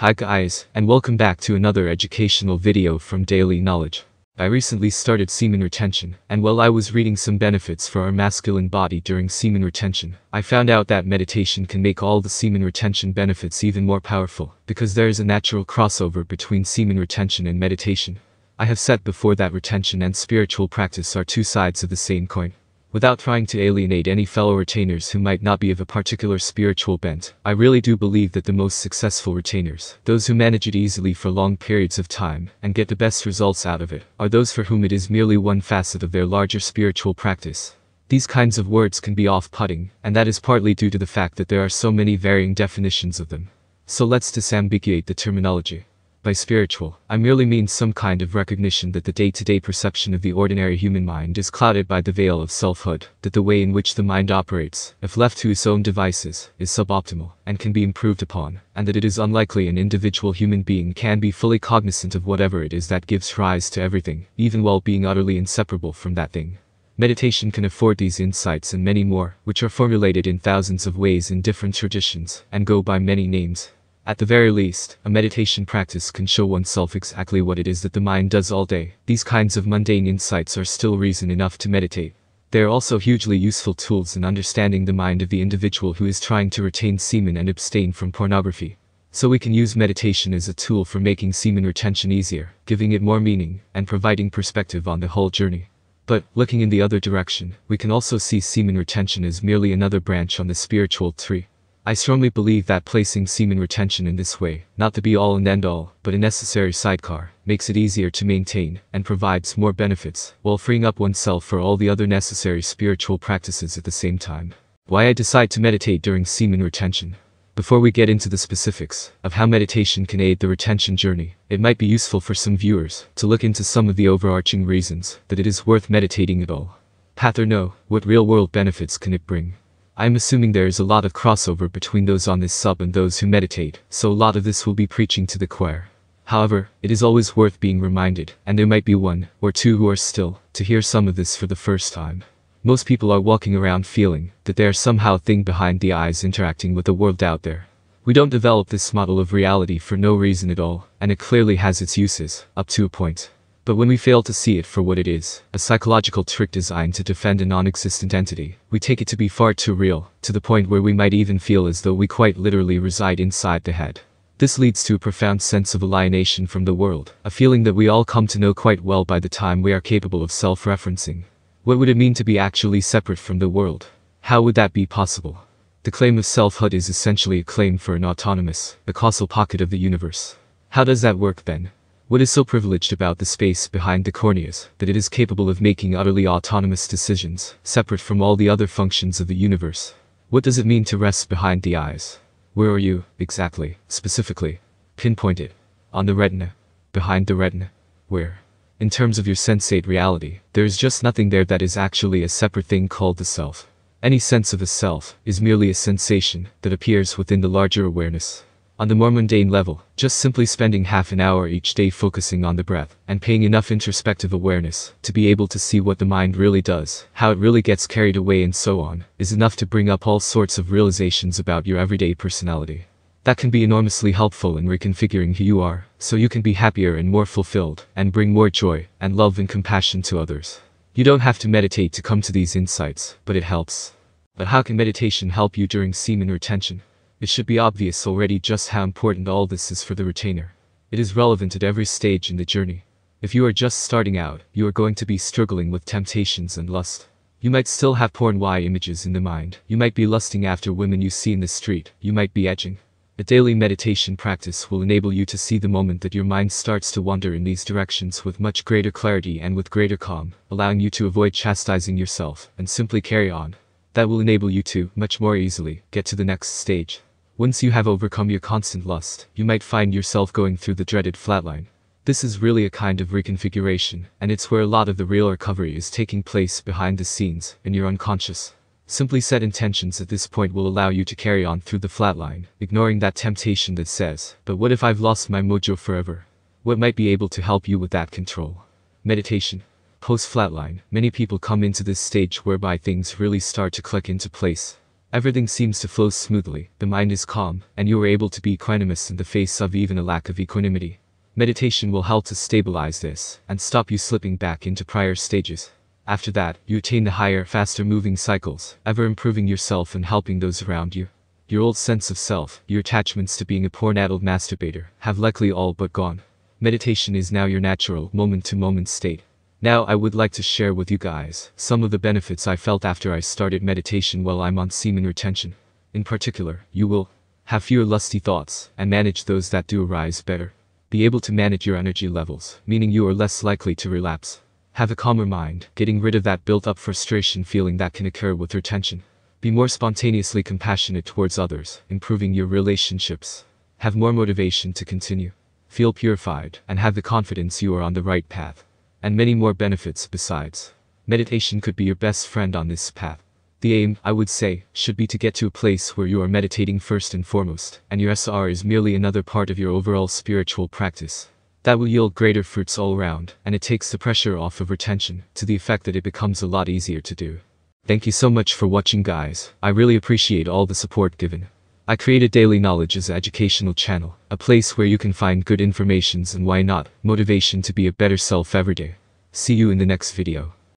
Hi guys, and welcome back to another educational video from Daily Knowledge. I recently started semen retention, and while I was reading some benefits for our masculine body during semen retention, I found out that meditation can make all the semen retention benefits even more powerful, because there is a natural crossover between semen retention and meditation. I have said before that retention and spiritual practice are two sides of the same coin. Without trying to alienate any fellow retainers who might not be of a particular spiritual bent, I really do believe that the most successful retainers, those who manage it easily for long periods of time and get the best results out of it, are those for whom it is merely one facet of their larger spiritual practice. These kinds of words can be off-putting, and that is partly due to the fact that there are so many varying definitions of them. So let's disambiguate the terminology. By spiritual, I merely mean some kind of recognition that the day-to-day perception of the ordinary human mind is clouded by the veil of selfhood, that the way in which the mind operates, if left to its own devices, is suboptimal, and can be improved upon, and that it is unlikely an individual human being can be fully cognizant of whatever it is that gives rise to everything, even while being utterly inseparable from that thing. Meditation can afford these insights and many more, which are formulated in thousands of ways in different traditions, and go by many names. At the very least, a meditation practice can show oneself exactly what it is that the mind does all day. These kinds of mundane insights are still reason enough to meditate. They are also hugely useful tools in understanding the mind of the individual who is trying to retain semen and abstain from pornography. So we can use meditation as a tool for making semen retention easier, giving it more meaning, and providing perspective on the whole journey. But, looking in the other direction, we can also see semen retention as merely another branch on the spiritual tree. I strongly believe that placing semen retention in this way, not the be-all and end-all, but a necessary sidecar, makes it easier to maintain, and provides more benefits, while freeing up oneself for all the other necessary spiritual practices at the same time. Why I decide to meditate during semen retention. Before we get into the specifics of how meditation can aid the retention journey, it might be useful for some viewers to look into some of the overarching reasons that it is worth meditating at all. Path or no, what real-world benefits can it bring? I am assuming there is a lot of crossover between those on this sub and those who meditate, so a lot of this will be preaching to the choir. However, it is always worth being reminded, and there might be one or two who are still to hear some of this for the first time. Most people are walking around feeling that they are somehow thing behind the eyes interacting with the world out there. We don't develop this model of reality for no reason at all, and it clearly has its uses, up to a point. But when we fail to see it for what it is, a psychological trick designed to defend a non-existent entity, we take it to be far too real, to the point where we might even feel as though we quite literally reside inside the head. This leads to a profound sense of alienation from the world, a feeling that we all come to know quite well by the time we are capable of self-referencing. What would it mean to be actually separate from the world? How would that be possible? The claim of selfhood is essentially a claim for an autonomous, the causal pocket of the universe. How does that work then? What is so privileged about the space behind the corneas, that it is capable of making utterly autonomous decisions, separate from all the other functions of the universe? What does it mean to rest behind the eyes? Where are you, exactly, specifically? Pinpoint it. On the retina. Behind the retina. Where? In terms of your sensate reality, there is just nothing there that is actually a separate thing called the self. Any sense of a self is merely a sensation that appears within the larger awareness. On the more mundane level, just simply spending half an hour each day focusing on the breath, and paying enough introspective awareness to be able to see what the mind really does, how it really gets carried away and so on, is enough to bring up all sorts of realizations about your everyday personality. That can be enormously helpful in reconfiguring who you are, so you can be happier and more fulfilled, and bring more joy, and love and compassion to others. You don't have to meditate to come to these insights, but it helps. But how can meditation help you during semen retention? It should be obvious already just how important all this is for the retainer. It is relevant at every stage in the journey. If you are just starting out, you are going to be struggling with temptations and lust. You might still have porn-y images in the mind. You might be lusting after women you see in the street. You might be edging. A daily meditation practice will enable you to see the moment that your mind starts to wander in these directions with much greater clarity and with greater calm, allowing you to avoid chastising yourself and simply carry on. That will enable you to, much more easily, get to the next stage. Once you have overcome your constant lust, you might find yourself going through the dreaded flatline. This is really a kind of reconfiguration, and it's where a lot of the real recovery is taking place behind the scenes, in your unconscious. Simply set intentions at this point will allow you to carry on through the flatline, ignoring that temptation that says, but what if I've lost my mojo forever? What might be able to help you with that control? Meditation. Post-flatline, many people come into this stage whereby things really start to click into place. Everything seems to flow smoothly, the mind is calm, and you are able to be equanimous in the face of even a lack of equanimity. Meditation will help to stabilize this, and stop you slipping back into prior stages. After that, you attain the higher, faster moving cycles, ever improving yourself and helping those around you. Your old sense of self, your attachments to being a porn-addled masturbator, have likely all but gone. Meditation is now your natural, moment-to-moment state. Now I would like to share with you guys some of the benefits I felt after I started meditation while I'm on semen retention. In particular, you will have fewer lusty thoughts, and manage those that do arise better. Be able to manage your energy levels, meaning you are less likely to relapse. Have a calmer mind, getting rid of that built-up frustration feeling that can occur with retention. Be more spontaneously compassionate towards others, improving your relationships. Have more motivation to continue. Feel purified, and have the confidence you are on the right path. And many more benefits besides. Meditation could be your best friend on this path. The aim, I would say, should be to get to a place where you are meditating first and foremost, and your SR is merely another part of your overall spiritual practice. That will yield greater fruits all around, and it takes the pressure off of retention, to the effect that it becomes a lot easier to do. Thank you so much for watching, guys. I really appreciate all the support given. I created Daily Knowledge as an educational channel, a place where you can find good informations and why not, motivation to be a better self every day. See you in the next video.